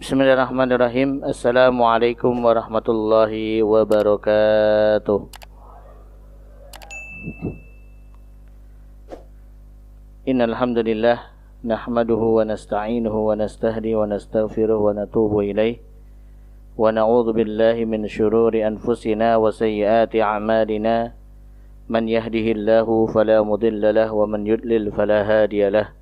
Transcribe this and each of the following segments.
Bismillahirrahmanirrahim. Assalamualaikum warahmatullahi wabarakatuh. Innal hamdalillah nahmaduhu wa nasta'inuhu wa nastahdi wa nastaghfiruh wa natubu ilaih wa na'udzu billahi min syururi anfusina wa sayyiati a'malina man yahdihillahu fala mudilla lahu wa man yudlil fala hadiya lahu.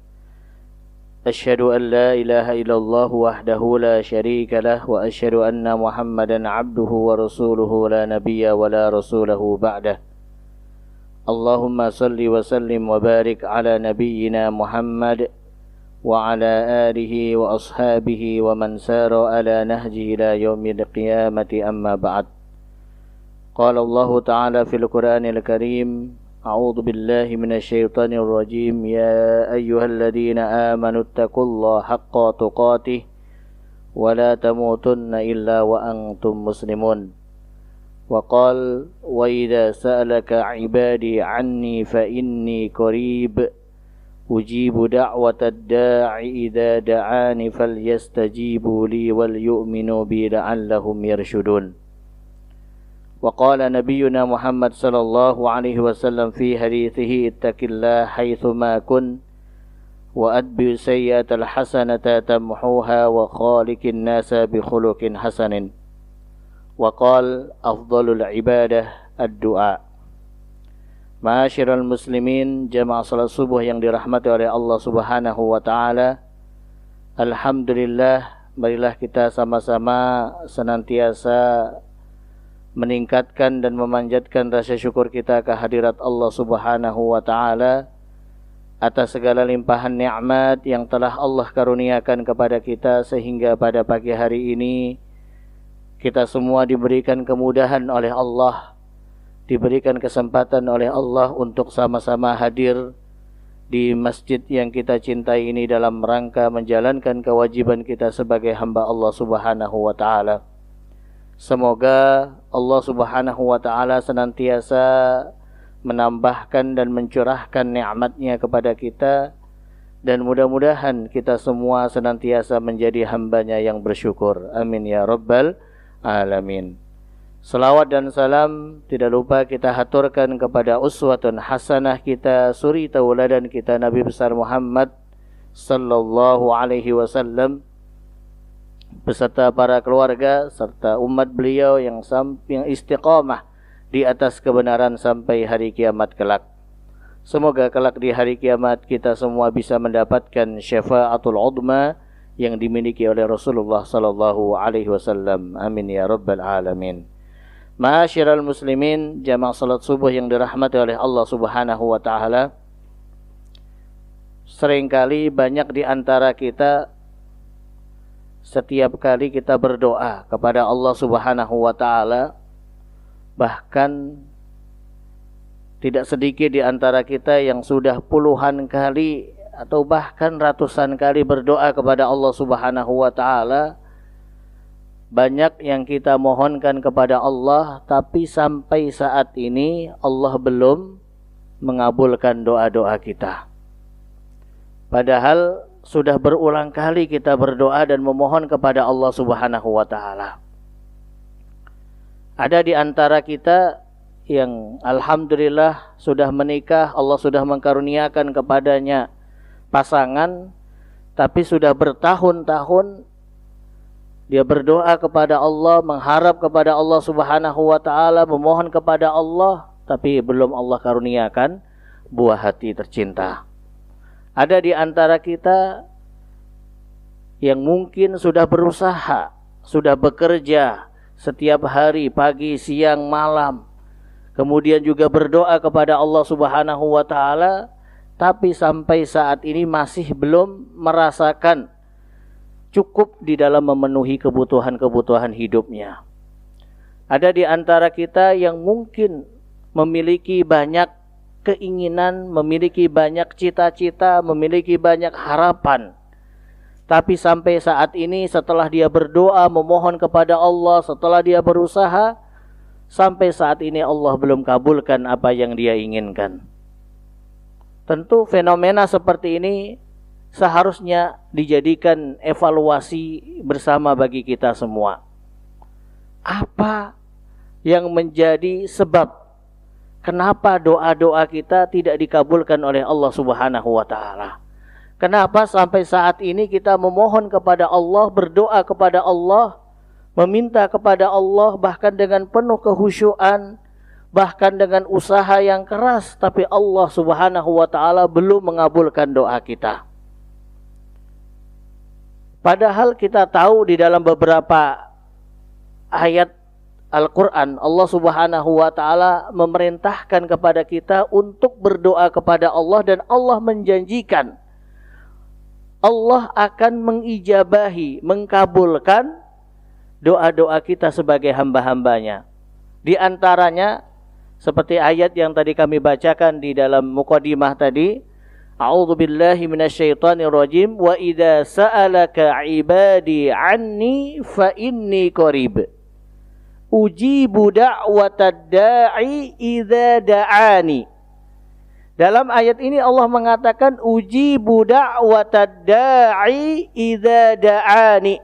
أشهد أن لا إله إلا الله وحده لا شريك له وأشهد أن محمدا عبده ورسوله لا نبي ولا رسوله بعده اللهم صل وسلم وبارك على نبينا محمد وعلى آله وأصحابه ومن سار على نهجه إلى يوم القيامة أما بعد قال الله تعالى في القرآن الكريم أعوذ بالله من الشيطان الرجيم يا أيها الذين آمنوا اتقوا الله حق تقاته ولا تموتن إلا وأنتم مسلمون وقال وإذا سألك عبادي عني فإني قريب أجيب دعوة الداع إذا دعاني فليستجيبوا لي وليؤمنوا بي لعلهم يرشدون وقال نبينا محمد صلى الله عليه وسلم في حديثه اتق الله حيثما كنت وأتبع السيئة الحسنة تمحوها وخالق الناس بخلق حسن وقال أفضل العبادة الدعاء. Ma'asyiral muslimin, jamaah salat subuh yang dirahmati oleh Allah Subhanahu wa taala. Alhamdulillah, marilah kita sama-sama senantiasa meningkatkan dan memanjatkan rasa syukur kita ke hadirat Allah Subhanahu wa taala atas segala limpahan nikmat yang telah Allah karuniakan kepada kita, sehingga pada pagi hari ini kita semua diberikan kemudahan oleh Allah, diberikan kesempatan oleh Allah untuk sama-sama hadir di masjid yang kita cintai ini dalam rangka menjalankan kewajiban kita sebagai hamba Allah Subhanahu wa taala. Semoga Allah Subhanahu wa taala senantiasa menambahkan dan mencurahkan nikmat-Nya kepada kita, dan mudah-mudahan kita semua senantiasa menjadi hamba-Nya yang bersyukur. Amin ya rabbal alamin. Salawat dan salam tidak lupa kita haturkan kepada uswatun hasanah kita, suri tauladan kita, Nabi besar Muhammad sallallahu alaihi wasallam beserta para keluarga serta umat beliau yang istiqamah di atas kebenaran sampai hari kiamat kelak. Semoga kelak di hari kiamat kita semua bisa mendapatkan syafaatul uzma yang dimiliki oleh Rasulullah sallallahu alaihi wasallam. Amin ya rabbal alamin. Ma'asyiral muslimin, jamaah salat subuh yang dirahmati oleh Allah Subhanahu wa taala. Seringkali banyak di antara kita, setiap kali kita berdoa kepada Allah Subhanahu wa taala, bahkan tidak sedikit di antara kita yang sudah puluhan kali atau bahkan ratusan kali berdoa kepada Allah Subhanahu wa taala. Banyak yang kita mohonkan kepada Allah, tapi sampai saat ini Allah belum mengabulkan doa-doa kita. Padahal sudah berulang kali kita berdoa dan memohon kepada Allah Subhanahu wa taala. Ada di antara kita yang alhamdulillah sudah menikah, Allah sudah mengkaruniakan kepadanya pasangan, tapi sudah bertahun-tahun dia berdoa kepada Allah, mengharap kepada Allah Subhanahu wa taala, memohon kepada Allah, tapi belum Allah karuniakan buah hati tercinta. Ada di antara kita yang mungkin sudah berusaha, sudah bekerja setiap hari, pagi, siang, malam, kemudian juga berdoa kepada Allah Subhanahu wa taala, tapi sampai saat ini masih belum merasakan cukup di dalam memenuhi kebutuhan-kebutuhan hidupnya. Ada di antara kita yang mungkin memiliki banyak keinginan, memiliki banyak cita-cita, memiliki banyak harapan, tapi sampai saat ini setelah dia berdoa memohon kepada Allah, setelah dia berusaha, sampai saat ini Allah belum kabulkan apa yang dia inginkan. Tentu fenomena seperti ini seharusnya dijadikan evaluasi bersama bagi kita semua. Apa yang menjadi sebab kenapa doa-doa kita tidak dikabulkan oleh Allah Subhanahu wa taala? Kenapa sampai saat ini kita memohon kepada Allah, berdoa kepada Allah, meminta kepada Allah bahkan dengan penuh kehusyuan, bahkan dengan usaha yang keras, tapi Allah Subhanahu wa taala belum mengabulkan doa kita. Padahal kita tahu di dalam beberapa ayat Al-Quran, Allah Subhanahu wa taala memerintahkan kepada kita untuk berdoa kepada Allah, dan Allah menjanjikan Allah akan mengijabahi, mengkabulkan doa-doa kita sebagai hamba-hambanya. Di antaranya seperti ayat yang tadi kami bacakan di dalam muqaddimah tadi, A'udzu billahi minasyaitonir rajim, wa idza sa'alaka 'ibadi 'anni fa inni qarib. Ujibu da'watad da'i idza da'ani. Dalam ayat ini Allah mengatakan ujibu da'watad da'i idza da'ani.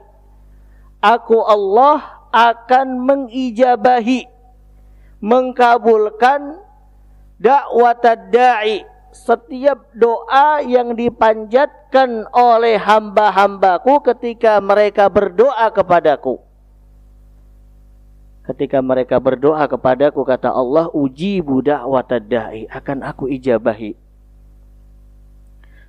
Aku Allah akan mengijabahi, mengkabulkan da'watad da'i, setiap doa yang dipanjatkan oleh hamba-hambaku ketika mereka berdoa kepadaku. Ketika mereka berdoa kepadaku, kata Allah, ujibu da'watad da'i, akan aku ijabahi.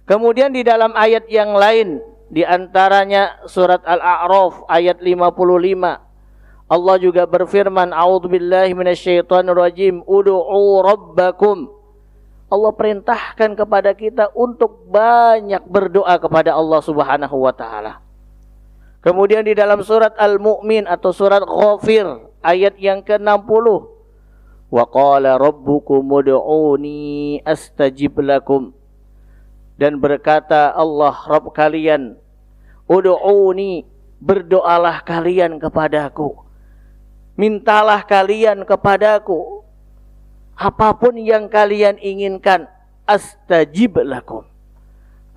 Kemudian di dalam ayat yang lain, di antaranya surat Al-A'raf ayat 55, Allah juga berfirman, A'udzubillahi minasyaitonirrajim, ud'u rabbakum. Allah perintahkan kepada kita untuk banyak berdoa kepada Allah Subhanahu wa taala. Kemudian di dalam surat Al-Mu'min atau surat Ghafir ayat yang ke-60, wa qala rabbukum ud'uni astajib lakum. Dan berkata Allah Rabb kalian, ud'uni, berdoalah kalian kepadaku, mintalah kalian kepadaku apapun yang kalian inginkan, astajib lakum,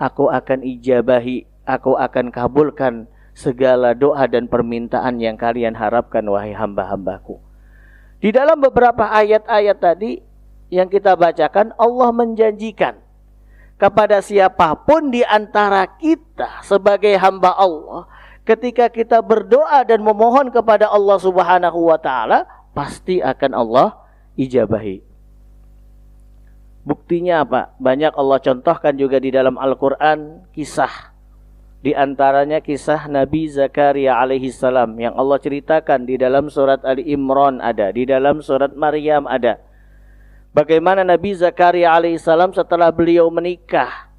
aku akan ijabahi, aku akan kabulkan segala doa dan permintaan yang kalian harapkan, wahai hamba-hambaku. Di dalam beberapa ayat-ayat tadi yang kita bacakan, Allah menjanjikan kepada siapapun di antara kita sebagai hamba Allah, ketika kita berdoa dan memohon kepada Allah Subhanahu wa taala, pasti akan Allah ijabahi. Buktinya apa? Banyak Allah contohkan juga di dalam Al-Quran kisah. Di antaranya kisah Nabi Zakaria alaihi salam yang Allah ceritakan di dalam surat Ali Imran ada, di dalam surat Maryam ada. Bagaimana Nabi Zakaria alaihi salam setelah beliau menikah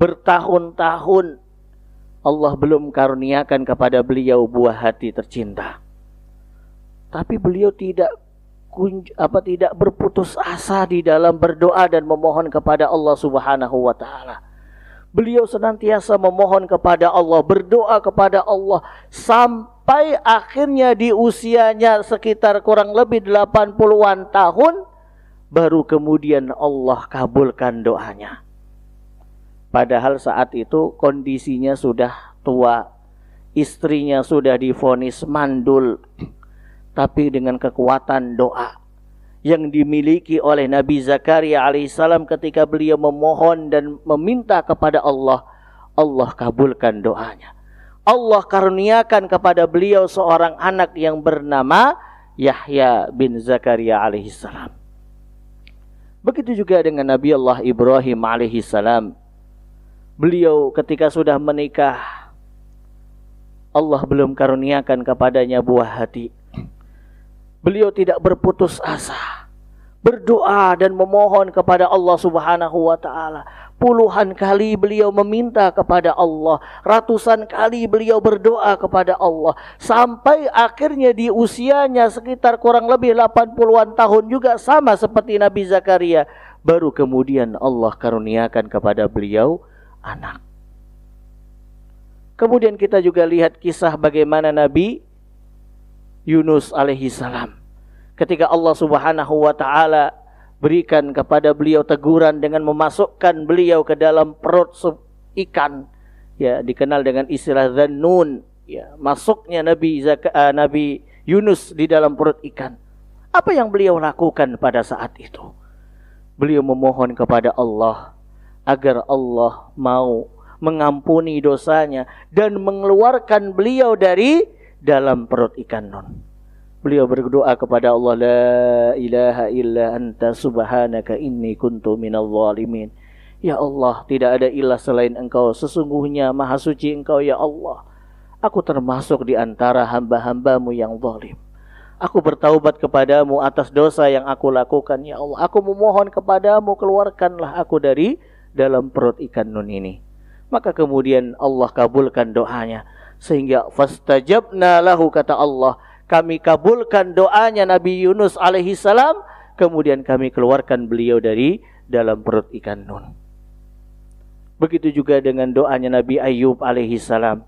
bertahun-tahun, Allah belum karuniakan kepada beliau buah hati tercinta. Tapi beliau tidak berputus asa di dalam berdoa dan memohon kepada Allah Subhanahu wa taala. Beliau senantiasa memohon kepada Allah, berdoa kepada Allah, sampai akhirnya di usianya sekitar kurang lebih 80-an tahun, baru kemudian Allah kabulkan doanya. Padahal saat itu kondisinya sudah tua, istrinya sudah divonis mandul, tapi dengan kekuatan doa yang dimiliki oleh Nabi Zakaria alaihissalam ketika beliau memohon dan meminta kepada Allah, Allah kabulkan doanya. Allah karuniakan kepada beliau seorang anak yang bernama Yahya bin Zakaria alaihissalam. Begitu juga dengan Nabi Allah Ibrahim alaihissalam. Beliau ketika sudah menikah, Allah belum karuniakan kepadanya buah hati. Beliau tidak berputus asa, berdoa dan memohon kepada Allah Subhanahu wa taala. Puluhan kali beliau meminta kepada Allah, ratusan kali beliau berdoa kepada Allah, sampai akhirnya di usianya sekitar kurang lebih 80-an tahun juga sama seperti Nabi Zakaria, baru kemudian Allah karuniakan kepada beliau anak. Kemudian kita juga lihat kisah bagaimana Nabi Yunus alaihi salam, ketika Allah Subhanahu wa taala berikan kepada beliau teguran dengan memasukkan beliau ke dalam perut ikan, ya dikenal dengan istilah Dzannun, ya, masuknya Nabi Yunus di dalam perut ikan. Apa yang beliau lakukan pada saat itu? Beliau memohon kepada Allah agar Allah mau mengampuni dosanya dan mengeluarkan beliau dari dalam perut ikan nun. Beliau berdoa kepada Allah, la ilaha illa anta subhanaka inni kuntu minal zalimin. Ya Allah, tidak ada ilah selain Engkau, sesungguhnya maha suci Engkau ya Allah. Aku termasuk di antara hamba-hambamu yang zalim. Aku bertaubat kepadamu atas dosa yang aku lakukan ya Allah. Aku memohon kepadamu, keluarkanlah aku dari dalam perut ikan nun ini. Maka kemudian Allah kabulkan doanya. Sehingga fastajabna lahu, kata Allah, kami kabulkan doanya Nabi Yunus alaihi salam. Kemudian kami keluarkan beliau dari dalam perut ikan nun. Begitu juga dengan doanya Nabi Ayub alaihi salam.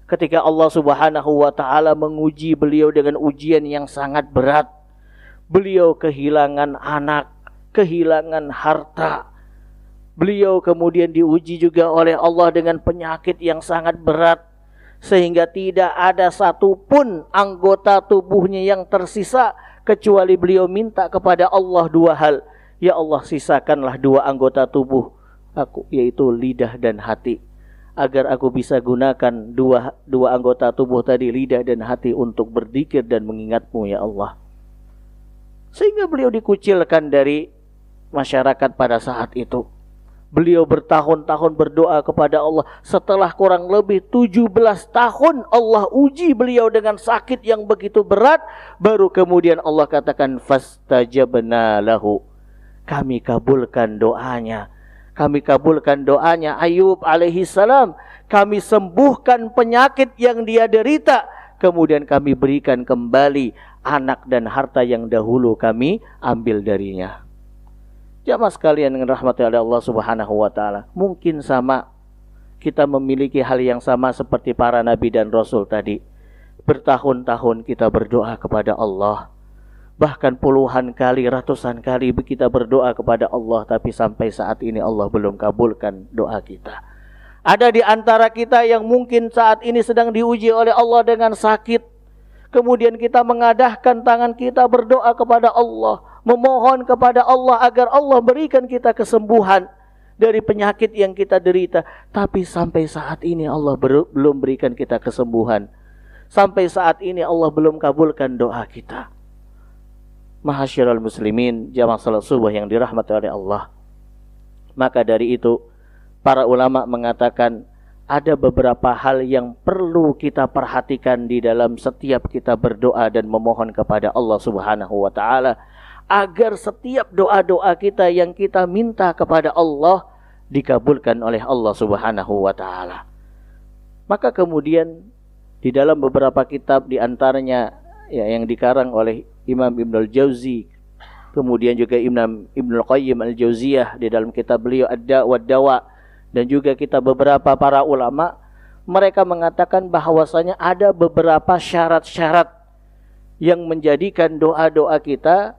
Ketika Allah subhanahu wa ta'ala menguji beliau dengan ujian yang sangat berat. Beliau kehilangan anak, kehilangan harta. Beliau kemudian diuji juga oleh Allah dengan penyakit yang sangat berat. Sehingga tidak ada satupun anggota tubuhnya yang tersisa. Kecuali beliau minta kepada Allah dua hal. Ya Allah, sisakanlah dua anggota tubuh aku, yaitu lidah dan hati. Agar aku bisa gunakan dua anggota tubuh tadi, lidah dan hati, untuk berzikir dan mengingatmu ya Allah. Sehingga beliau dikucilkan dari masyarakat pada saat itu. Beliau bertahun-tahun berdoa kepada Allah. Setelah kurang lebih 17 tahun Allah uji beliau dengan sakit yang begitu berat. Baru kemudian Allah katakan fastajabna lahu. Kami kabulkan doanya. Kami kabulkan doanya Ayub alaihi salam. Kami sembuhkan penyakit yang dia derita. Kemudian kami berikan kembali anak dan harta yang dahulu kami ambil darinya. Jamaah sekalian dengan rahmati Allah subhanahu wa ta'ala. Mungkin sama kita memiliki hal yang sama seperti para nabi dan rasul tadi. Bertahun-tahun kita berdoa kepada Allah. Bahkan puluhan kali, ratusan kali kita berdoa kepada Allah. Tapi sampai saat ini Allah belum kabulkan doa kita. Ada di antara kita yang mungkin saat ini sedang diuji oleh Allah dengan sakit. Kemudian kita mengadahkan tangan kita berdoa kepada Allah. Memohon kepada Allah agar Allah berikan kita kesembuhan dari penyakit yang kita derita. Tapi sampai saat ini Allah belum berikan kita kesembuhan. Sampai saat ini Allah belum kabulkan doa kita. Mahasyiral muslimin, jamaah salat subuh yang dirahmati oleh Allah. Maka dari itu para ulama mengatakan ada beberapa hal yang perlu kita perhatikan di dalam setiap kita berdoa dan memohon kepada Allah subhanahu wa ta'ala. Agar setiap doa-doa kita yang kita minta kepada Allah dikabulkan oleh Allah subhanahu wa ta'ala. Maka kemudian di dalam beberapa kitab, di antaranya ya, yang dikarang oleh Imam Ibnul Jauzi, kemudian juga Imam Ibnul Qayyim Al-Jauziyah di dalam kitab beliau Ad-Da' wad-Dawa, dan juga kita beberapa para ulama, mereka mengatakan bahwasanya ada beberapa syarat-syarat yang menjadikan doa-doa kita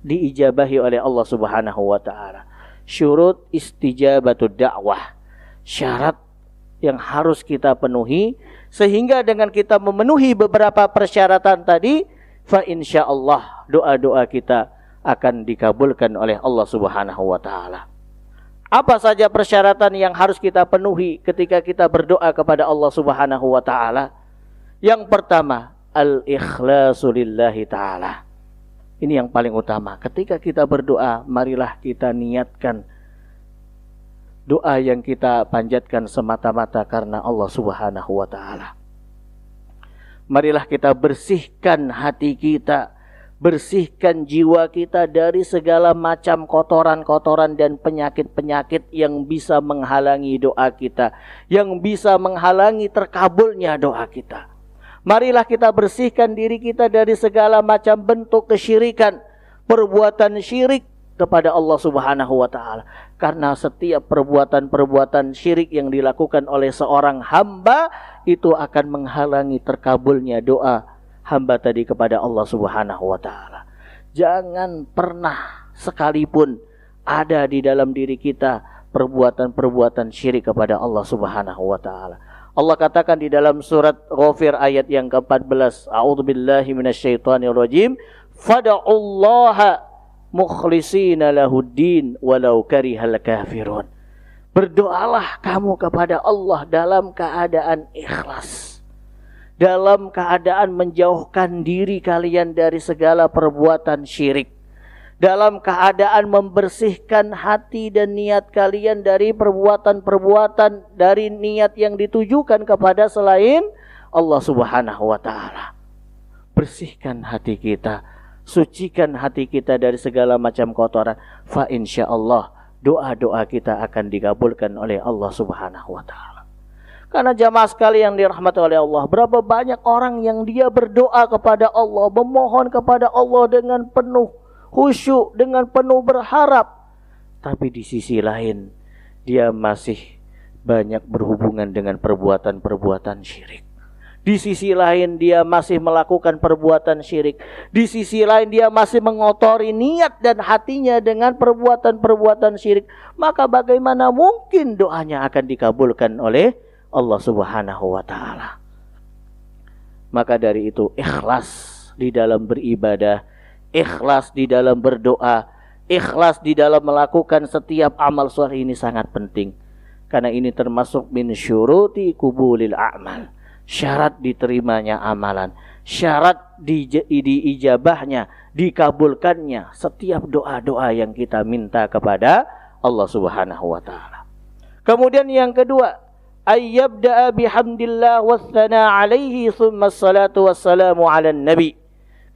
diijabahi oleh Allah subhanahu wa ta'ala. Syurut istijabatud da'wah, syarat yang harus kita penuhi, sehingga dengan kita memenuhi beberapa persyaratan tadi, fa insyaallah doa-doa kita akan dikabulkan oleh Allah subhanahu wa ta'ala. Apa saja persyaratan yang harus kita penuhi ketika kita berdoa kepada Allah subhanahu wa ta'ala? Yang pertama, al-ikhlasu lillahi ta'ala. Ini yang paling utama. Ketika kita berdoa, marilah kita niatkan doa yang kita panjatkan semata-mata karena Allah subhanahu wa ta'ala. Marilah kita bersihkan hati kita, bersihkan jiwa kita dari segala macam kotoran-kotoran dan penyakit-penyakit yang bisa menghalangi doa kita, yang bisa menghalangi terkabulnya doa kita. Marilah kita bersihkan diri kita dari segala macam bentuk kesyirikan, perbuatan syirik kepada Allah subhanahu wa ta'ala. Karena setiap perbuatan-perbuatan syirik yang dilakukan oleh seorang hamba, itu akan menghalangi terkabulnya doa hamba tadi kepada Allah subhanahu wa ta'ala. Jangan pernah sekalipun ada di dalam diri kita perbuatan-perbuatan syirik kepada Allah Subhanahu wa taala. Allah katakan di dalam surat Ghafir ayat yang ke-14, A'udzubillahi minasyaitonirrajim, fad'ullaha mukhlishina lahuddin walau karihal kafirun. Berdoalah kamu kepada Allah dalam keadaan ikhlas, dalam keadaan menjauhkan diri kalian dari segala perbuatan syirik, dalam keadaan membersihkan hati dan niat kalian dari perbuatan-perbuatan, dari niat yang ditujukan kepada selain Allah Subhanahu wa taala. Bersihkan hati kita, sucikan hati kita dari segala macam kotoran, fa insyaallah doa-doa kita akan dikabulkan oleh Allah Subhanahu wa taala. Karena jamaah sekali yang dirahmati oleh Allah, berapa banyak orang yang dia berdoa kepada Allah, memohon kepada Allah dengan penuh khusyuk, dengan penuh berharap, tapi di sisi lain dia masih banyak berhubungan dengan perbuatan-perbuatan syirik. Di sisi lain dia masih melakukan perbuatan syirik. Di sisi lain dia masih mengotori niat dan hatinya dengan perbuatan-perbuatan syirik. Maka bagaimana mungkin doanya akan dikabulkan oleh Allah Subhanahu wa taala? Maka dari itu ikhlas di dalam beribadah, ikhlas di dalam berdoa, ikhlas di dalam melakukan setiap amal saleh ini sangat penting. Karena ini termasuk min syuruti qubulil a'mal. Syarat diterimanya amalan, syarat diijabahnya, dikabulkannya setiap doa-doa yang kita minta kepada Allah Subhanahu wa taala. Kemudian yang kedua, ayyabda'a bihamdillah wassana alaihi thumma salatu wassalamu ala nabi.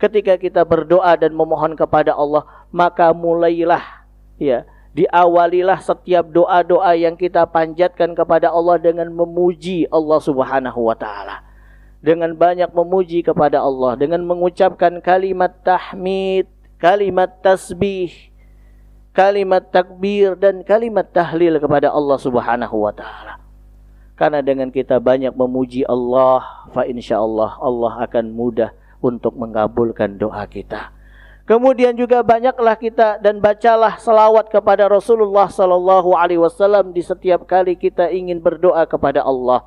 Ketika kita berdoa dan memohon kepada Allah, maka mulailah diawalilah setiap doa-doa yang kita panjatkan kepada Allah dengan memuji Allah Subhanahu wa taala. Dengan banyak memuji kepada Allah, dengan mengucapkan kalimat tahmid, kalimat tasbih, kalimat takbir dan kalimat tahlil kepada Allah Subhanahu wa taala. Karena dengan kita banyak memuji Allah, fa insyaallah Allah akan mudah untuk mengabulkan doa kita. Kemudian juga banyaklah kita dan bacalah selawat kepada Rasulullah sallallahu alaihi wasallam di setiap kali kita ingin berdoa kepada Allah.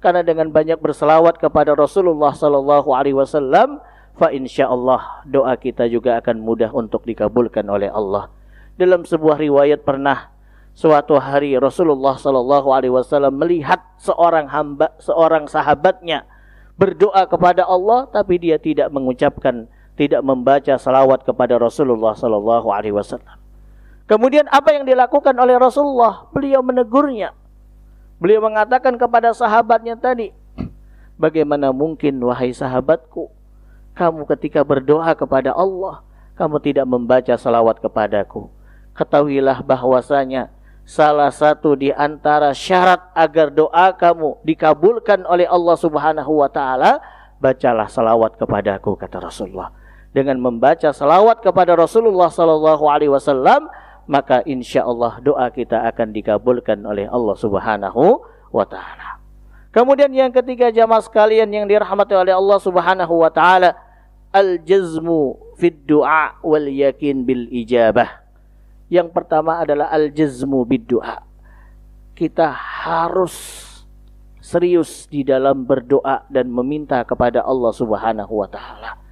Karena dengan banyak berselawat kepada Rasulullah sallallahu alaihi wasallam, fa insyaallah doa kita juga akan mudah untuk dikabulkan oleh Allah. Dalam sebuah riwayat pernah suatu hari Rasulullah sallallahu alaihi wasallam melihat seorang sahabatnya berdoa kepada Allah, tapi dia tidak membaca salawat kepada Rasulullah sallallahu alaihi wasallam. Kemudian apa yang dilakukan oleh Rasulullah? Beliau menegurnya. Beliau mengatakan kepada sahabatnya tadi, bagaimana mungkin wahai sahabatku, kamu ketika berdoa kepada Allah, kamu tidak membaca salawat kepadaku. Ketahuilah bahwasanya salah satu di antara syarat agar doa kamu dikabulkan oleh Allah Subhanahu wa taala, bacalah salawat kepadaku, kata Rasulullah. Dengan membaca salawat kepada Rasulullah sallallahu alaihi wasallam, maka insyaallah doa kita akan dikabulkan oleh Allah Subhanahu wa taala. Kemudian yang ketiga jamaah sekalian yang dirahmati oleh Allah Subhanahu wa taala, al-jazmu fid du'a wal yakin bil ijabah. Yang pertama adalah al-jazmu bid du'a. Kita harus serius di dalam berdoa dan meminta kepada Allah Subhanahu wa taala.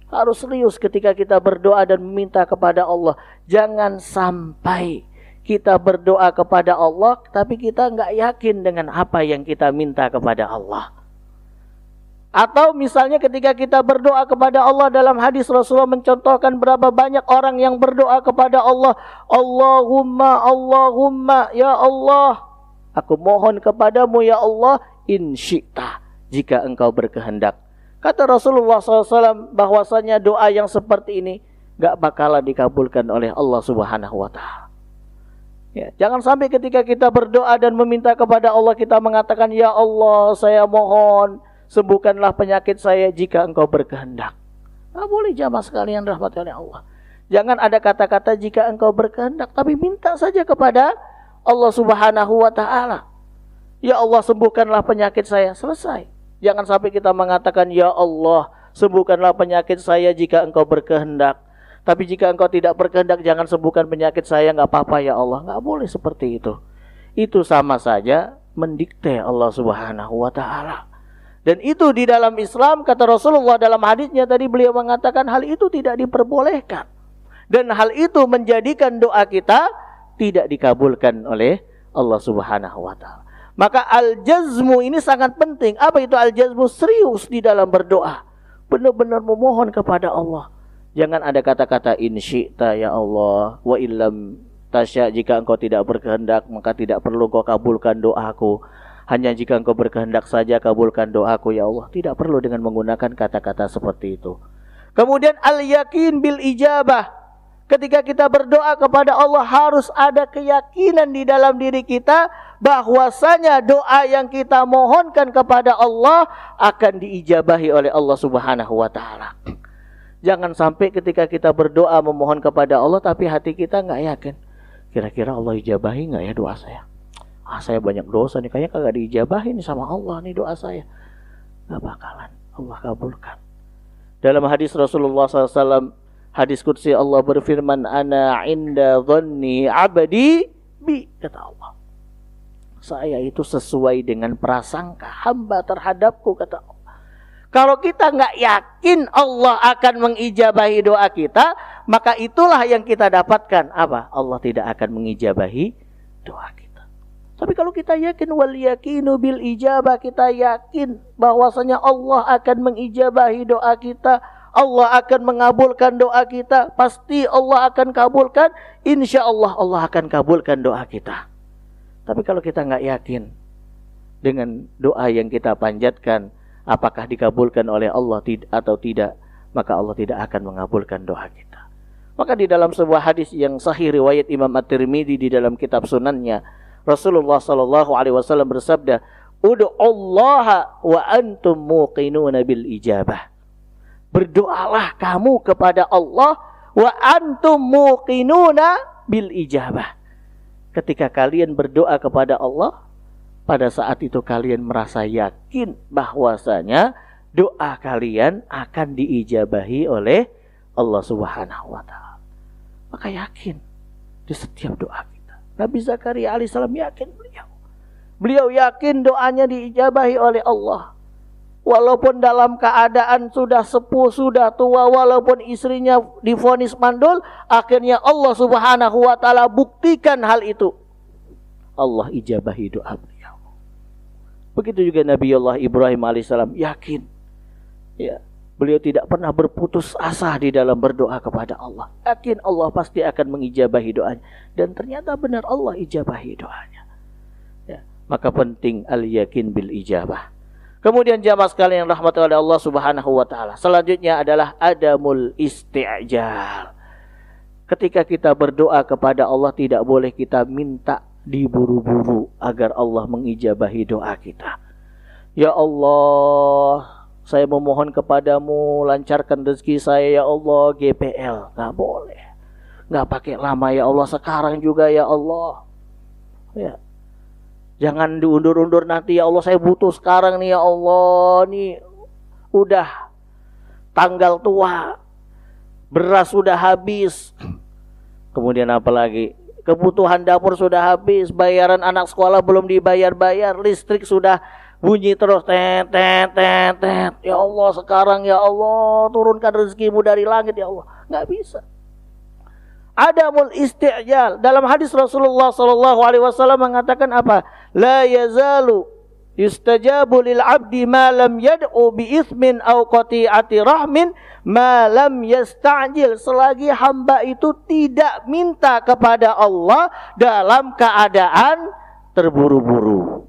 Harus serius ketika kita berdoa dan meminta kepada Allah. Jangan sampai kita berdoa kepada Allah tapi kita nggak yakin dengan apa yang kita minta kepada Allah. Atau misalnya ketika kita berdoa kepada Allah, dalam hadis Rasulullah mencontohkan berapa banyak orang yang berdoa kepada Allah, Allahumma, Allahumma, ya Allah, aku mohon kepadamu ya Allah, in syi'ta, jika engkau berkehendak. Kata Rasulullah SAW bahwasanya doa yang seperti ini gak bakalan dikabulkan oleh Allah Subhanahu wa ta'ala. Ya, jangan sampai ketika kita berdoa dan meminta kepada Allah, kita mengatakan, ya Allah, saya mohon sembuhkanlah penyakit saya jika engkau berkehendak. Gak boleh jamaah sekalian rahmati oleh Allah. Jangan ada kata-kata jika engkau berkehendak, tapi minta saja kepada Allah Subhanahu wa ta'ala. Ya Allah, sembuhkanlah penyakit saya. Selesai. Jangan sampai kita mengatakan, ya Allah, sembuhkanlah penyakit saya jika engkau berkehendak. Tapi jika engkau tidak berkehendak, jangan sembuhkan penyakit saya, nggak apa-apa ya Allah. Nggak boleh seperti itu. Itu sama saja mendikte Allah Subhanahu wa Ta'ala. Dan itu di dalam Islam, kata Rasulullah dalam hadisnya tadi, beliau mengatakan hal itu tidak diperbolehkan. Dan hal itu menjadikan doa kita tidak dikabulkan oleh Allah Subhanahu wa Ta'ala. Maka al-jazmu ini sangat penting. Apa itu al-jazmu? Serius di dalam berdoa. Benar-benar memohon kepada Allah. Jangan ada kata-kata in syi'ta ya Allah, wa illam tasya, jika engkau tidak berkehendak maka tidak perlu engkau kabulkan doaku. Hanya jika engkau berkehendak saja kabulkan doaku ya Allah. Tidak perlu dengan menggunakan kata-kata seperti itu. Kemudian al-yakin bil ijabah. Ketika kita berdoa kepada Allah harus ada keyakinan di dalam diri kita bahwasanya doa yang kita mohonkan kepada Allah akan diijabahi oleh Allah Subhanahu wa Ta'ala. Jangan sampai ketika kita berdoa memohon kepada Allah tapi hati kita nggak yakin. Kira-kira Allah ijabahi nggak ya doa saya? Saya banyak dosa nih, kayaknya kagak diijabahi nih sama Allah nih doa saya. Nggak bakalan Allah kabulkan. Dalam hadis Rasulullah SAW, hadis qudsi, Allah berfirman, ana inda dhanni abdi bi, kata Allah. Saya itu sesuai dengan prasangka hamba terhadapku, kata Allah. Kalau kita nggak yakin Allah akan mengijabahi doa kita, maka itulah yang kita dapatkan. Apa? Allah tidak akan mengijabahi doa kita. Tapi kalau kita yakin, wal yakinu bil ijabah, kita yakin bahwasanya Allah akan mengijabahi doa kita, Allah akan mengabulkan doa kita, pasti Allah akan kabulkan, insya Allah Allah akan kabulkan doa kita. Tapi kalau kita nggak yakin dengan doa yang kita panjatkan, apakah dikabulkan oleh Allah atau tidak, maka Allah tidak akan mengabulkan doa kita. Maka di dalam sebuah hadis yang sahih riwayat Imam At-Tirmidzi di dalam kitab Sunannya, Rasulullah SAW bersabda, ud'ullaha wa antum muqinuna bil ijabah. Berdoalah kamu kepada Allah wa antum muqinuna bil ijabah. Ketika kalian berdoa kepada Allah, pada saat itu kalian merasa yakin bahwasanya doa kalian akan diijabahi oleh Allah Subhanahu wa Ta'ala. Maka yakin di setiap doa kita. Nabi Zakaria alaihissalam yakin beliau yakin doanya diijabahi oleh Allah. Walaupun dalam keadaan sudah sepuh, sudah tua, walaupun istrinya divonis mandul, akhirnya Allah Subhanahu wa Ta'ala buktikan hal itu. Allah ijabahi doa beliau. Begitu juga Nabi Allah Ibrahim alaihissalam yakin, ya, beliau tidak pernah berputus asa di dalam berdoa kepada Allah. Yakin Allah pasti akan mengijabahi doanya. Dan ternyata benar Allah ijabahi doanya. Ya, maka penting al-yakin bil ijabah. Kemudian jamaah sekalian yang rahmati oleh Allah Subhanahu wa Ta'ala, selanjutnya adalah adamul isti'jal. Ketika kita berdoa kepada Allah, tidak boleh kita minta diburu-buru agar Allah mengijabahi doa kita. Ya Allah, saya memohon kepadamu, lancarkan rezeki saya ya Allah, GPL. Nggak boleh. Nggak pakai lama ya Allah, sekarang juga ya Allah. Ya. Jangan diundur-undur nanti ya Allah, saya butuh sekarang nih ya Allah. Nih udah tanggal tua, beras sudah habis. Kemudian apa lagi? Kebutuhan dapur sudah habis, bayaran anak sekolah belum dibayar-bayar, listrik sudah bunyi terus, tet, tet, tet, tet. Ya Allah, sekarang ya Allah, turunkan rezekimu dari langit ya Allah. Nggak bisa. Adamul isti'jal. Dalam hadis Rasulullah SAW mengatakan apa? La yazalu yustajabu lil abdi ma lam yad'u bi ithmin aw qati'ati rahmin ma lam yasta'jil. Selagi hamba itu tidak minta kepada Allah dalam keadaan terburu-buru.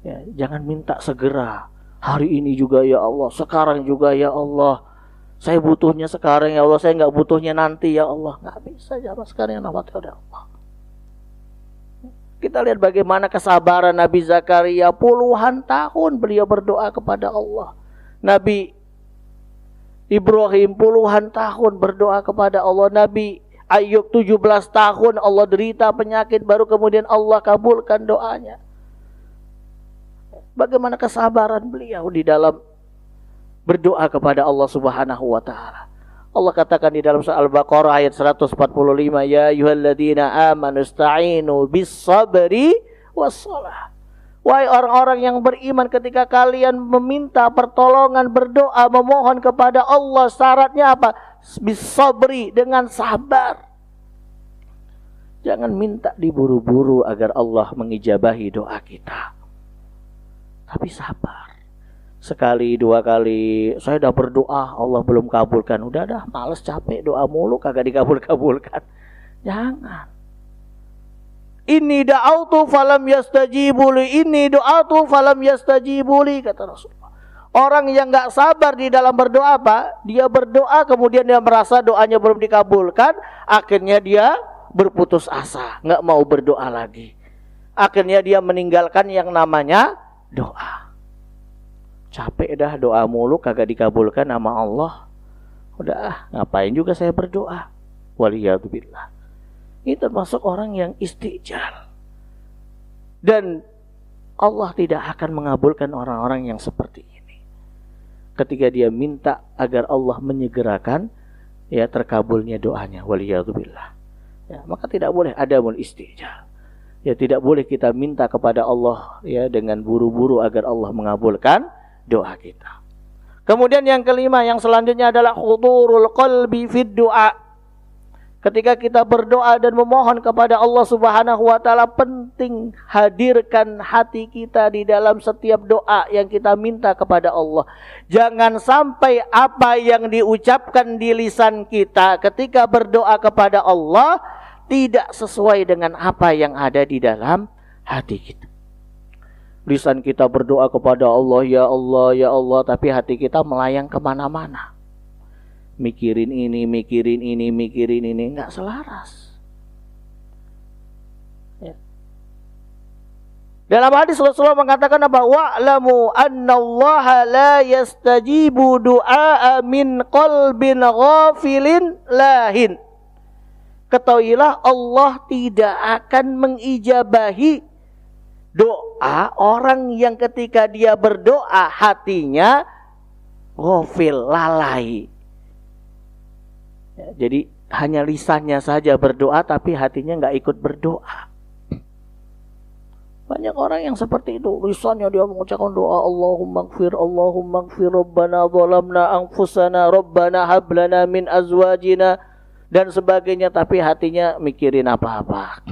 Ya, jangan minta segera. Hari ini juga ya Allah, sekarang juga ya Allah. Saya butuhnya sekarang ya Allah, saya nggak butuhnya nanti ya Allah. Nggak bisa jamaah sekarang yang namanya oleh Allah. Kita lihat bagaimana kesabaran Nabi Zakaria, puluhan tahun beliau berdoa kepada Allah. Nabi Ibrahim puluhan tahun berdoa kepada Allah. Nabi Ayub 17 tahun Allah derita penyakit, baru kemudian Allah kabulkan doanya. Bagaimana kesabaran beliau di dalam berdoa kepada Allah Subhanahu wa Ta'ala. Allah katakan di dalam surah Al-Baqarah ayat 145, ya ayyuhalladzina amanu ista'inu bis-sabri was-shalah. Wahai orang-orang yang beriman, ketika kalian meminta pertolongan, berdoa, memohon kepada Allah, syaratnya apa? Bis-sabri, dengan sabar. Jangan minta diburu-buru agar Allah mengijabahi doa kita. Tapi sabar. Sekali, dua kali, saya udah berdoa, Allah belum kabulkan. Udah dah, males, capek, doa mulu, kagak dikabul-kabulkan. Jangan. Inni da'autu falam yastajibuli, inni do'atu falam yastajibuli, kata Rasulullah. Orang yang gak sabar di dalam berdoa apa? Dia berdoa, kemudian dia merasa doanya belum dikabulkan, akhirnya dia berputus asa, gak mau berdoa lagi. Akhirnya dia meninggalkan yang namanya doa. Capek dah doa mulu, kagak dikabulkan sama Allah. Udah, ngapain juga saya berdoa. Waliyadzubillah. Ini termasuk orang yang istijal. Dan Allah tidak akan mengabulkan orang-orang yang seperti ini. Ketika dia minta agar Allah menyegerakan ya terkabulnya doanya. Waliyadzubillah. Ya, maka tidak boleh ada istijal. Ya, tidak boleh kita minta kepada Allah ya dengan buru-buru agar Allah mengabulkan doa kita. Kemudian yang kelima, yang selanjutnya adalah hudurul qalbi fid du'a. Ketika kita berdoa dan memohon kepada Allah Subhanahu wa taala, penting hadirkan hati kita di dalam setiap doa yang kita minta kepada Allah. Jangan sampai apa yang diucapkan di lisan kita ketika berdoa kepada Allah tidak sesuai dengan apa yang ada di dalam hati kita. Lisan kita berdoa kepada Allah, ya Allah, ya Allah, tapi hati kita melayang kemana-mana. Mikirin ini, mikirin ini, mikirin ini, nggak selaras. Ya. Dalam hadis Rasulullah mengatakan apa? Wa'lamu annallaha la yastajibu du'a min qalbin ghafilin lahin. Ketahuilah Allah tidak akan mengijabahi doa orang yang ketika dia berdoa hatinya ghafil, lalai. Ya, jadi hanya lisannya saja berdoa tapi hatinya nggak ikut berdoa. Banyak orang yang seperti itu. Lisannya dia mengucapkan doa Allahumma gfir, Allahumma gfir, Rabbana zalamna anfusana, Rabbana hablana min azwajina dan sebagainya, tapi hatinya mikirin apa-apa,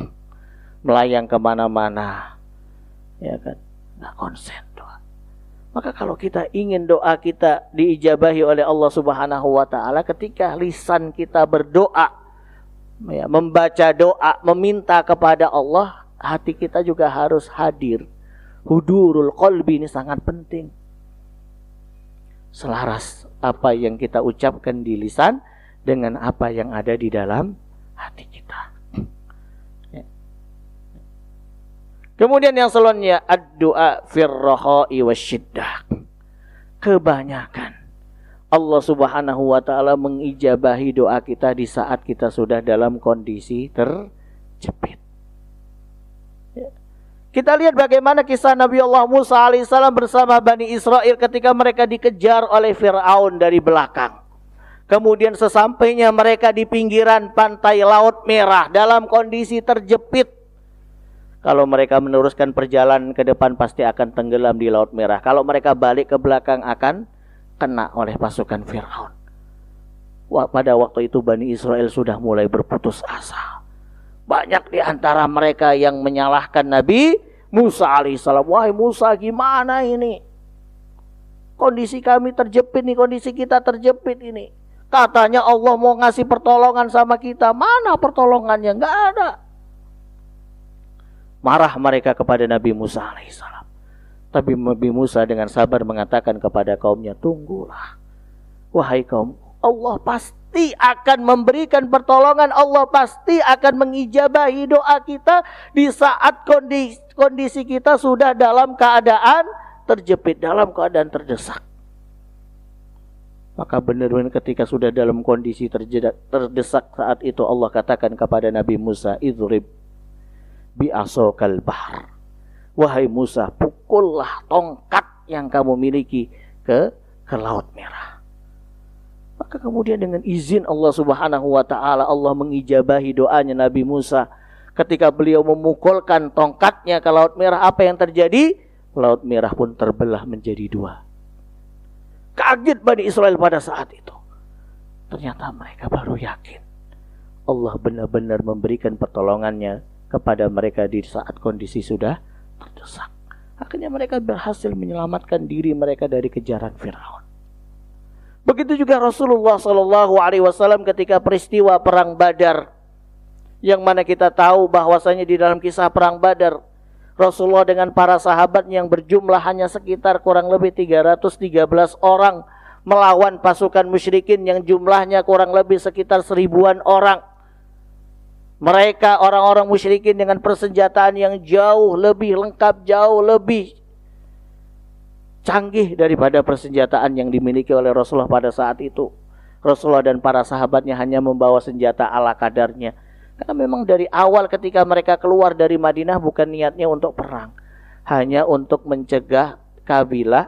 melayang kemana-mana, ya kan, nggak konsen doa. Maka kalau kita ingin doa kita diijabahi oleh Allah Subhanahu wa taala, ketika lisan kita berdoa, ya, membaca doa, meminta kepada Allah, hati kita juga harus hadir. Hudurul qalbi ini sangat penting. Selaras apa yang kita ucapkan di lisan dengan apa yang ada di dalam hati kita. Kemudian yang selanjutnya ad-du'a fir-raha'i wasyiddah. Kebanyakan Allah Subhanahu wa taala mengijabahi doa kita di saat kita sudah dalam kondisi terjepit. Kita lihat bagaimana kisah Nabi Allah Musa alaihissalam bersama Bani Israel ketika mereka dikejar oleh Fir'aun dari belakang. Kemudian sesampainya mereka di pinggiran pantai Laut Merah dalam kondisi terjepit. Kalau mereka meneruskan perjalanan ke depan pasti akan tenggelam di Laut Merah. Kalau mereka balik ke belakang akan kena oleh pasukan Fir'aun. Pada waktu itu Bani Israel sudah mulai berputus asa. Banyak di antara mereka yang menyalahkan Nabi Musa alaihissalam. Wahai Musa, gimana ini? Kondisi kami terjepit nih, kondisi kita terjepit ini. Katanya Allah mau ngasih pertolongan sama kita. Mana pertolongannya? Nggak ada. Marah mereka kepada Nabi Musa alaihissalam. Tapi Nabi Musa dengan sabar mengatakan kepada kaumnya, tunggulah. Wahai kaum, Allah pasti akan memberikan pertolongan. Allah pasti akan mengijabahi doa kita di saat kondisi kita sudah dalam keadaan terjepit, dalam keadaan terdesak. Maka benar-benar ketika sudah dalam kondisi terdesak saat itu Allah katakan kepada Nabi Musa, idrib bi'asokal bahr. Wahai Musa, pukullah tongkat yang kamu miliki ke Laut Merah. Maka Maka kemudian dengan izin Allah Subhanahu wa taala, Allah mengijabahi doanya Nabi Musa. Ketika beliau memukulkan tongkatnya ke Laut Merah, apa yang terjadi? Laut Merah pun terbelah menjadi dua. Kaget Bani Israel pada saat itu. Ternyata mereka baru yakin Allah benar-benar memberikan pertolongannya kepada mereka di saat kondisi sudah terdesak. Akhirnya mereka berhasil menyelamatkan diri mereka dari kejaran Firaun. Begitu juga Rasulullah SAW ketika peristiwa perang Badar, yang mana kita tahu bahwasanya di dalam kisah perang Badar, Rasulullah dengan para sahabat yang berjumlah hanya sekitar kurang lebih 313 orang melawan pasukan musyrikin yang jumlahnya kurang lebih sekitar 1000-an orang. Mereka orang-orang musyrikin dengan persenjataan yang jauh lebih lengkap, jauh lebih canggih daripada persenjataan yang dimiliki oleh Rasulullah pada saat itu. Rasulullah dan para sahabatnya hanya membawa senjata ala kadarnya. Karena memang dari awal ketika mereka keluar dari Madinah bukan niatnya untuk perang. Hanya untuk mencegah kafilah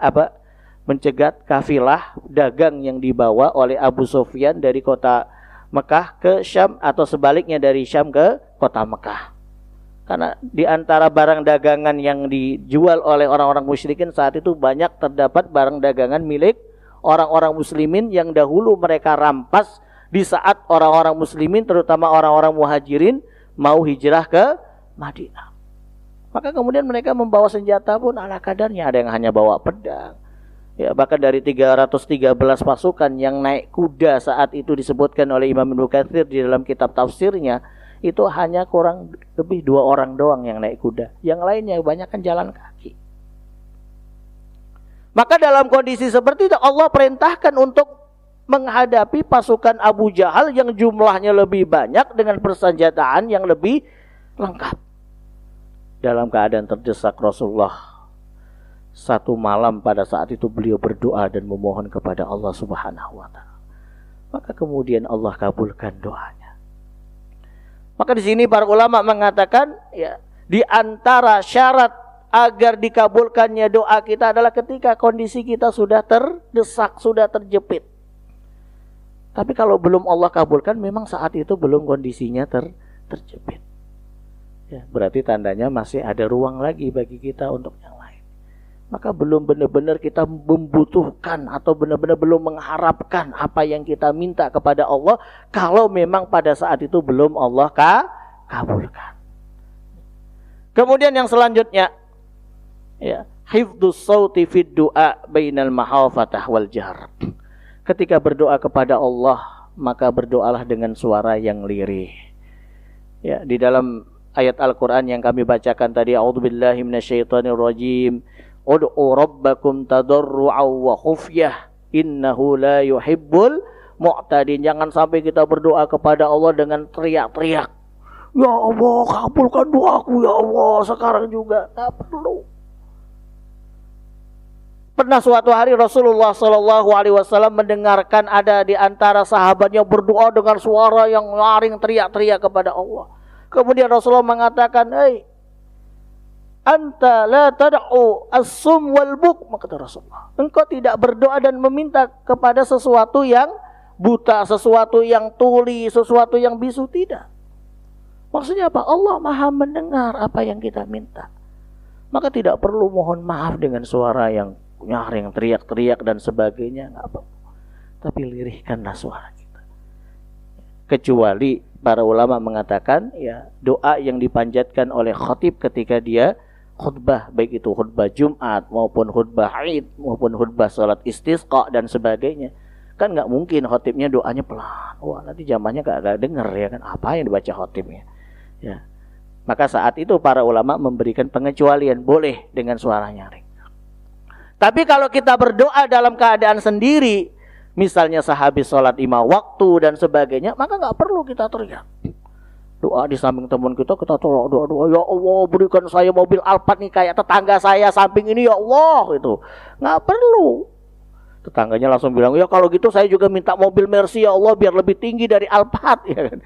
dagang yang dibawa oleh Abu Sufyan dari kota Mekah ke Syam, atau sebaliknya dari Syam ke kota Mekah. Karena di antara barang dagangan yang dijual oleh orang-orang musyrikin saat itu banyak terdapat barang dagangan milik orang-orang muslimin yang dahulu mereka rampas di saat orang-orang muslimin, terutama orang-orang muhajirin, mau hijrah ke Madinah. Maka kemudian mereka membawa senjata pun ala kadarnya. Ada yang hanya bawa pedang. Ya, bahkan dari 313 pasukan yang naik kuda saat itu disebutkan oleh Imam Ibnu Katsir di dalam kitab tafsirnya, itu hanya kurang lebih 2 orang doang yang naik kuda. Yang lainnya kebanyakan jalan kaki. Maka dalam kondisi seperti itu Allah perintahkan untuk menghadapi pasukan Abu Jahal yang jumlahnya lebih banyak dengan persenjataan yang lebih lengkap. Dalam keadaan terdesak, Rasulullah satu malam pada saat itu beliau berdoa dan memohon kepada Allah Subhanahu wa taala. Maka kemudian Allah kabulkan doanya. Maka di sini para ulama mengatakan, ya, di antara syarat agar dikabulkannya doa kita adalah ketika kondisi kita sudah terdesak, sudah terjepit. Tapi kalau belum Allah kabulkan, memang saat itu belum kondisinya terjepit. Ya, berarti tandanya masih ada ruang lagi bagi kita untuk yang lain. Maka belum benar-benar kita membutuhkan atau benar-benar belum mengharapkan apa yang kita minta kepada Allah, kalau memang pada saat itu belum Allah kabulkan. Kemudian yang selanjutnya, ya, hifdzus sauti fid du'a bainal mahafatah wal jahr. Ketika berdoa kepada Allah, maka berdoalah dengan suara yang lirih. Ya, di dalam ayat Al-Qur'an yang kami bacakan tadi, a'udzubillahi minasyaitonirrajim, ud'u rabbakum tadarru'an wa khufyah innahu la yuhibbul mu'tadin. Jangan sampai kita berdoa kepada Allah dengan teriak-teriak. Ya Allah, kabulkan doaku ya Allah sekarang juga. Tak perlu. Pernah suatu hari Rasulullah SAW mendengarkan ada di antara sahabatnya berdoa dengan suara yang nyaring, teriak-teriak kepada Allah. Kemudian Rasulullah mengatakan, "Hei, anta la tad'u as-sum wal buk," kata Rasulullah. Engkau tidak berdoa dan meminta kepada sesuatu yang buta, sesuatu yang tuli, sesuatu yang bisu, tidak. Maksudnya apa? Allah Maha mendengar apa yang kita minta. Maka tidak perlu mohon maaf dengan suara yang nyaring, teriak-teriak dan sebagainya, enggak apa. Tapi lirihkanlah suara kita. Kecuali para ulama mengatakan, ya, doa yang dipanjatkan oleh khatib ketika dia khutbah, baik itu khutbah Jumat maupun khutbah Id maupun khutbah salat istisqa dan sebagainya, kan nggak mungkin khatibnya doanya pelan. Wah, nanti jamaahnya nggak dengar, ya kan, apa yang dibaca khatibnya. Ya, maka saat itu para ulama memberikan pengecualian, boleh dengan suara nyaring. Tapi kalau kita berdoa dalam keadaan sendiri, misalnya sehabis sholat 5 waktu dan sebagainya, maka nggak perlu kita teriak. Doa di samping teman kita tolong doa, ya Allah berikan saya mobil Alphard nih kayak tetangga saya samping ini ya Allah, itu nggak perlu. Tetangganya langsung bilang, ya kalau gitu saya juga minta mobil Mercy ya Allah biar lebih tinggi dari Alphard, ya kan?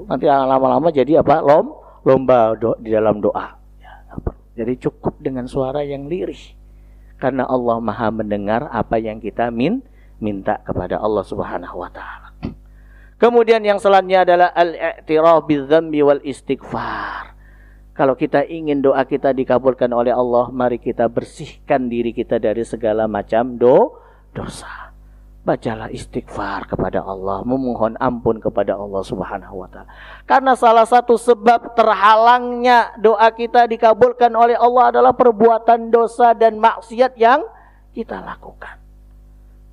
Nanti lama-lama jadi apa? Lomba di dalam doa. Ya, jadi cukup dengan suara yang lirih. Karena Allah Maha mendengar apa yang kita minta kepada Allah Subhanahu wa taala. Kemudian yang selanjutnya adalah al-i'tiraf bidzambi wal istighfar. Kalau kita ingin doa kita dikabulkan oleh Allah, mari kita bersihkan diri kita dari segala macam dosa. Bacalah istighfar kepada Allah, memohon ampun kepada Allah Subhanahu wa taala. Karena salah satu sebab terhalangnya doa kita dikabulkan oleh Allah adalah perbuatan dosa dan maksiat yang kita lakukan.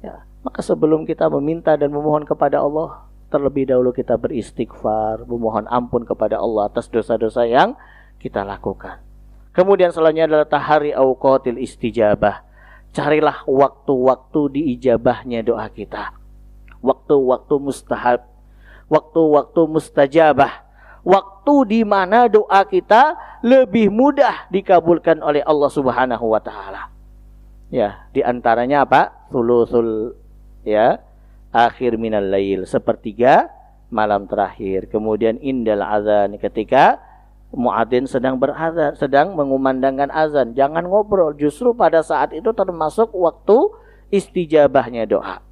Ya, maka sebelum kita meminta dan memohon kepada Allah, terlebih dahulu kita beristighfar, memohon ampun kepada Allah atas dosa-dosa yang kita lakukan. Kemudian selanjutnya adalah tahari auqatil istijabah. Carilah waktu-waktu diijabahnya doa kita. Waktu-waktu mustahab, waktu-waktu mustajabah. Waktu di mana doa kita lebih mudah dikabulkan oleh Allah Subhanahu wa taala. Ya, di antaranya apa? Thuluthul akhir minal lail, sepertiga malam terakhir. Kemudian indal azan, ketika muadzin sedang berazan, sedang mengumandangkan azan, jangan ngobrol. Justru pada saat itu termasuk waktu istijabahnya doa.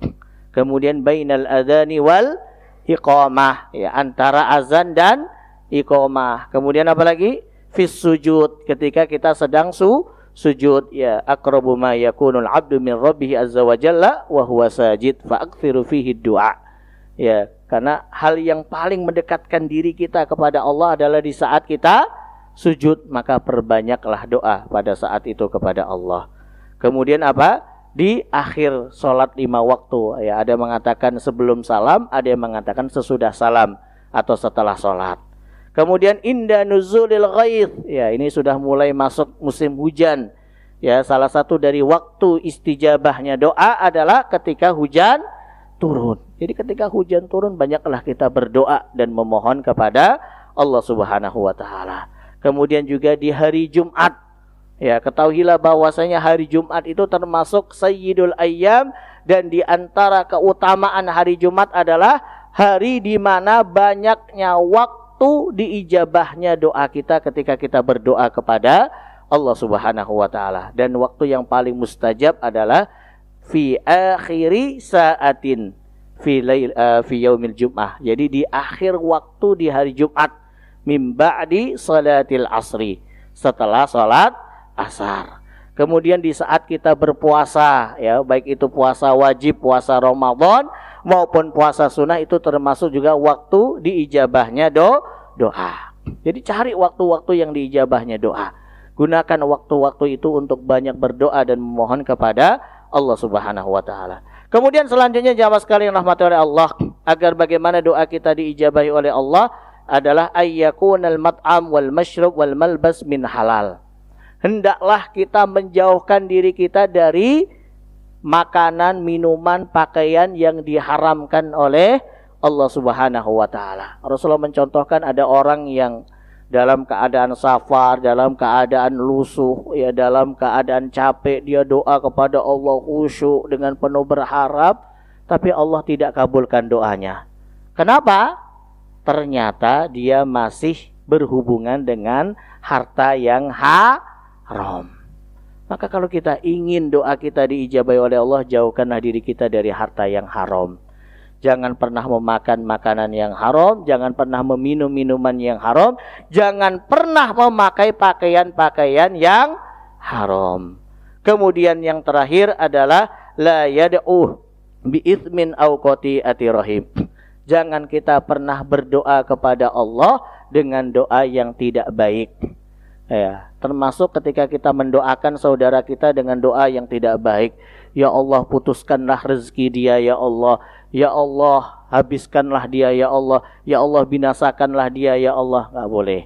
Kemudian bainal adzani wal iqamah, ya, antara azan dan iqamah. Kemudian apa lagi? Fis sujud, ketika kita sedang sujud, ya, aqrabu ma yakunul 'abdu min rabbih azza wa jalla wa huwa sajid fa aktsiru fihi du'a. Ya, karena hal yang paling mendekatkan diri kita kepada Allah adalah di saat kita sujud, maka perbanyaklah doa pada saat itu kepada Allah. Kemudian apa? Di akhir sholat 5 waktu, ya, ada yang mengatakan sebelum salam, ada yang mengatakan sesudah salam atau setelah sholat. Kemudian inda nuzulil ghaith, ya, ini sudah mulai masuk musim hujan. Ya, salah satu dari waktu istijabahnya doa adalah ketika hujan turun. Jadi ketika hujan turun, banyaklah kita berdoa dan memohon kepada Allah Subhanahu wa taala. Kemudian juga di hari Jumat, ya, ketahuilah bahwasanya hari Jumat itu termasuk sayyidul ayyam, dan di antara keutamaan hari Jumat adalah hari di mana banyaknya waktu diijabahnya doa kita ketika kita berdoa kepada Allah Subhanahu wa taala. Dan waktu yang paling mustajab adalah fi akhiri sa'atin fi yaumil jum'ah. Jadi di akhir waktu di hari Jumat, min ba'di salatil asri, setelah salat asar. Kemudian di saat kita berpuasa, ya, baik itu puasa wajib, puasa Ramadan maupun puasa sunnah, itu termasuk juga waktu diijabahnya doa. Jadi cari waktu-waktu yang diijabahnya doa. Gunakan waktu-waktu itu untuk banyak berdoa dan memohon kepada Allah Subhanahu wa taala. Kemudian selanjutnya jamaah sekalian rahmati oleh Allah, agar bagaimana doa kita diijabahi oleh Allah adalah ayyakunal mat'am wal masyrab wal malbas min halal. Hendaklah kita menjauhkan diri kita dari makanan, minuman, pakaian yang diharamkan oleh Allah Subhanahu wa taala. Rasulullah mencontohkan ada orang yang dalam keadaan safar, dalam keadaan lusuh, ya, dalam keadaan capek, dia doa kepada Allah khusyuk dengan penuh berharap, tapi Allah tidak kabulkan doanya. Kenapa? Ternyata dia masih berhubungan dengan harta yang haram. Maka kalau kita ingin doa kita diijabahi oleh Allah, jauhkanlah diri kita dari harta yang haram. Jangan pernah memakan makanan yang haram, jangan pernah meminum minuman yang haram, jangan pernah memakai pakaian-pakaian yang haram. Kemudian yang terakhir adalah la yad'u bi itsmin aw qati'ati rahim. Jangan kita pernah berdoa kepada Allah dengan doa yang tidak baik. Ya, termasuk ketika kita mendoakan saudara kita dengan doa yang tidak baik. Ya Allah, putuskanlah rezeki dia, ya Allah. Ya Allah, habiskanlah dia, ya Allah. Ya Allah, binasakanlah dia, ya Allah. Enggak boleh.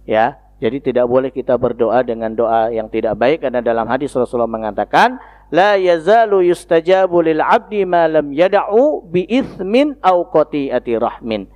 Ya, jadi tidak boleh kita berdoa dengan doa yang tidak baik, karena dalam hadis Rasulullah mengatakan, la yazalu yustajabu lil 'abdi ma lam yad'u bi itsmin aw qati'ati rahmin.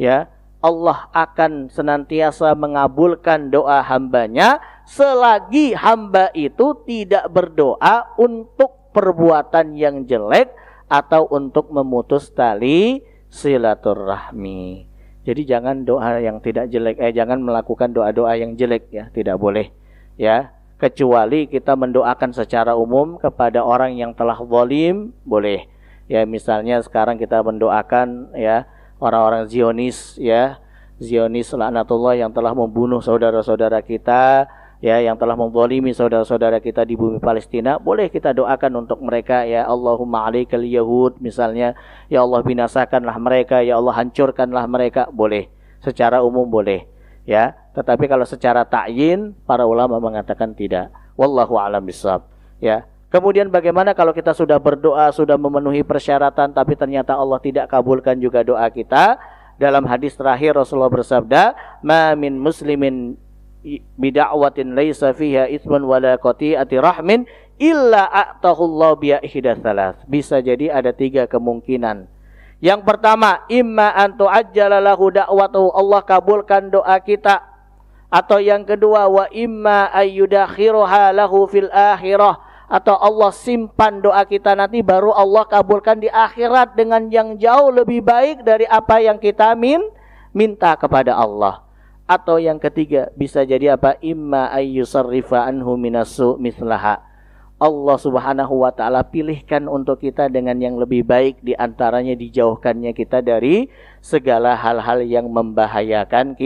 Ya, Allah akan senantiasa mengabulkan doa hambanya selagi hamba itu tidak berdoa untuk perbuatan yang jelek atau untuk memutus tali silaturahmi. Jadi jangan doa yang tidak jelek, jangan melakukan doa-doa yang jelek, ya, tidak boleh, ya. Kecuali kita mendoakan secara umum kepada orang yang telah zalim, boleh. Ya, misalnya sekarang kita mendoakan ya orang-orang Zionis ya, Zionis laknatullah yang telah membunuh saudara-saudara kita, ya, yang telah menzalimi saudara-saudara kita di bumi Palestina. Boleh kita doakan untuk mereka, ya Allahumma alaikal yahud misalnya, ya Allah binasakanlah mereka, ya Allah hancurkanlah mereka. Boleh, secara umum boleh, ya. Tetapi kalau secara ta'yin, para ulama mengatakan tidak. Wallahu a'lam bishawab, ya. Kemudian bagaimana kalau kita sudah berdoa, sudah memenuhi persyaratan, tapi ternyata Allah tidak kabulkan juga doa kita? Dalam hadis terakhir Rasulullah bersabda, "Ma min muslimin bida'watin laisa fiha itsmun wala qati'ati rahmin illa a'tahullahu bi ihdatsalas." Bisa jadi ada 3 kemungkinan. Yang pertama, imma an tu'ajjala lahu da'watuhu, Allah kabulkan doa kita. Atau yang kedua, wa imma ayyudakhiruha lahu fil akhirah, atau Allah simpan doa kita nanti baru Allah kabulkan di akhirat dengan yang jauh lebih baik dari apa yang kita minta kepada Allah. Atau yang ketiga, bisa jadi apa? Imma ayyusarrifa anhu minasu mislaha, Allah subhanahu wa ta'ala pilihkan untuk kita dengan yang lebih baik, di antaranya dijauhkannya kita dari segala hal-hal yang membahayakan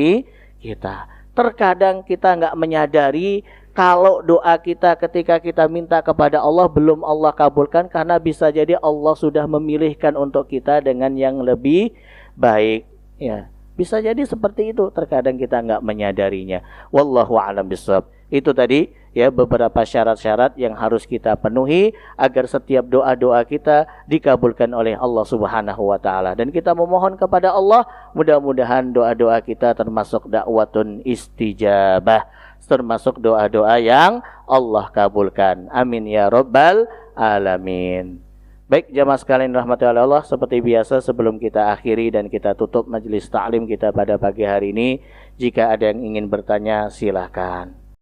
kita. Terkadang kita nggak menyadari kalau doa kita ketika kita minta kepada Allah belum Allah kabulkan, karena bisa jadi Allah sudah memilihkan untuk kita dengan yang lebih baik, ya. Bisa jadi seperti itu, terkadang kita nggak menyadarinya. Wallahu a'lam bishawab. Itu tadi ya beberapa syarat-syarat yang harus kita penuhi agar setiap doa-doa kita dikabulkan oleh Allah Subhanahu wa taala. Dan kita memohon kepada Allah, mudah-mudahan doa-doa kita termasuk dakwatun istijabah, termasuk doa-doa yang Allah kabulkan. Amin ya rabbal alamin. Baik jamaah sekalian rahmati Allah, seperti biasa sebelum kita akhiri dan kita tutup majelis ta'lim kita pada pagi hari ini, jika ada yang ingin bertanya silahkan.